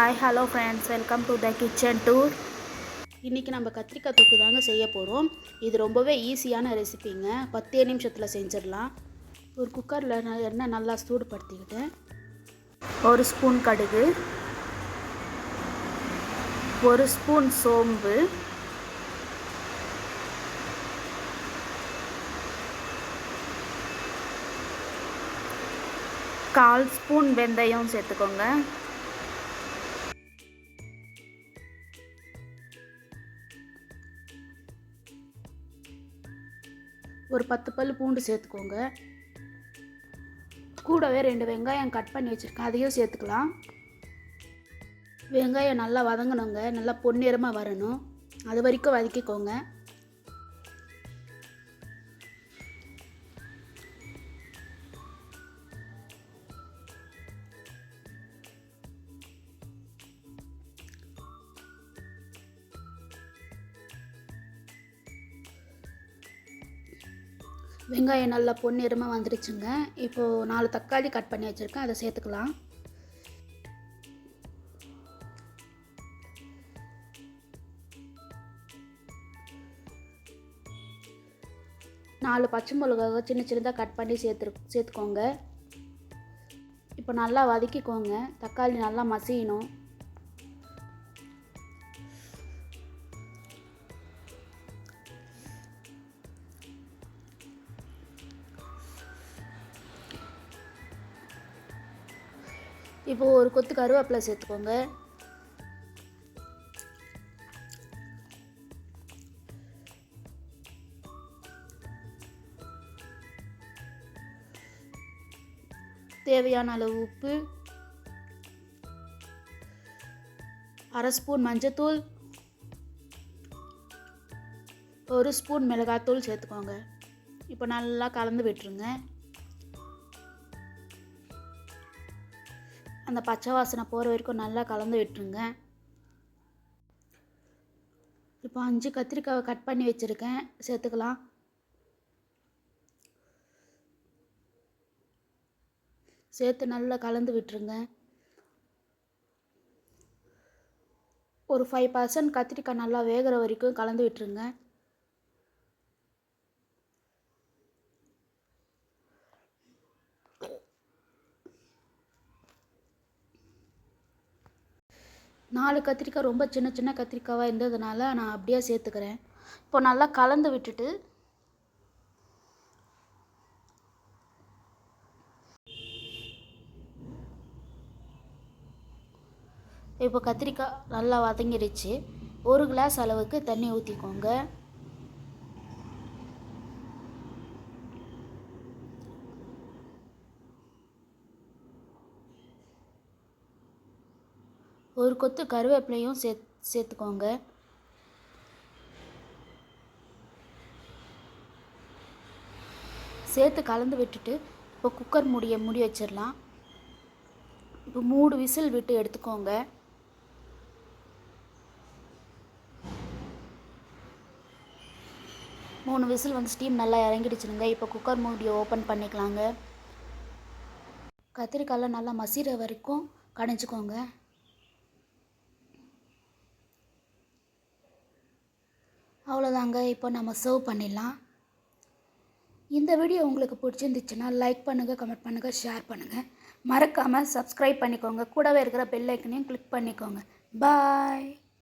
Hi hello friends, welcome to the kitchen tour. இன்றைக்கி நம்ம கத்திரிக்காய் தொக்கு தாங்க செய்ய போகிறோம். இது ரொம்பவே ஈஸியான ரெசிபிங்க. 10 நிமிஷத்தில் செஞ்சிடலாம். ஒரு குக்கரில் எண்ணெய் நல்லா சூடுபடுத்திக்கிட்டேன். 1 ஸ்பூன் கடுகு, 1 ஸ்பூன் சோம்பு, கால் ஸ்பூன் வெந்தயம் சேர்த்துக்கோங்க. ஒரு 10 பல் பூண்டு சேர்த்துக்கோங்க. கூடவே 2 வெங்காயம் கட் பண்ணி வச்சுருக்கேன், அதையும் சேர்த்துக்கலாம். வெங்காயம் நல்லா வதங்கணுங்க, நல்லா பொன்னிறமாக வரணும், அது வரைக்கும் வதக்கிக்கோங்க. வெங்காயம் நல்லா பொன்னிறமாக வந்துடுச்சுங்க. இப்போது 4 தக்காளி கட் பண்ணி வச்சுருக்கேன், அதை சேர்த்துக்கலாம். நாலு பச்சை மிளகாவை சின்ன சின்னதாக கட் பண்ணி சேர்த்துக்கோங்க. இப்போ நல்லா வதக்கிக்கோங்க. தக்காளி நல்லா மசியணும். இப்போது ஒரு கொத்து கருவேப்பிலை சேர்த்துக்கோங்க. தேவையான அளவு உப்பு, 1/2 ஸ்பூன் மஞ்சத்தூள், 1 ஸ்பூன் மிளகாத்தூள் சேர்த்துக்கோங்க. இப்போ நல்லா கலந்து விட்டுருங்க. அந்த பச்சை வாசனை போகிற வரைக்கும் நல்லா கலந்து விட்டுருங்க. இப்போ 5 கத்திரிக்காவை கட் பண்ணி வச்சுருக்கேன், சேர்த்துக்கலாம். சேர்த்து நல்லா கலந்து விட்டுருங்க. ஒரு 5% கத்திரிக்காய் நல்லா வேகிற வரைக்கும் கலந்து விட்டுருங்க. நாலு கத்திரிக்காய் ரொம்ப சின்ன சின்ன கத்திரிக்காவாக இருந்ததுனால நான் அப்படியே சேர்த்துக்கிறேன். இப்போ நல்லா கலந்து விட்டுட்டு இப்போ கத்திரிக்காய் நல்லா வதங்கிடுச்சு. 1 கிளாஸ் அளவுக்கு தண்ணி ஊற்றிக்கோங்க. ஒரு கொத்து கருவேப்பிலையும் சேர்த்துக்கோங்க. சேர்த்து கலந்து விட்டுட்டு இப்போ குக்கர் மூடி வச்சிடலாம். இப்போ 3 விசில் விட்டு எடுத்துக்கோங்க. மூணு விசில் வந்து ஸ்டீம் நல்லா இறங்கிடுச்சுங்க. இப்போ குக்கர் மூடியை ஓப்பன் பண்ணிக்கலாங்க. கத்திரிக்காயில் நல்லா மசிற வரைக்கும் கடைஞ்சிக்கோங்க. அவ்வளோதாங்க, இப்போ நம்ம சர்வ் பண்ணிடலாம். இந்த வீடியோ உங்களுக்கு பிடிச்சிருந்துச்சுன்னா லைக் பண்ணுங்கள், கமெண்ட் பண்ணுங்கள், ஷேர் பண்ணுங்கள். மறக்காமல் சப்ஸ்கிரைப் பண்ணிக்கோங்க. கூடவே இருக்கிற பெல் ஐக்கனையும் கிளிக் பண்ணிக்கோங்க. பாய்.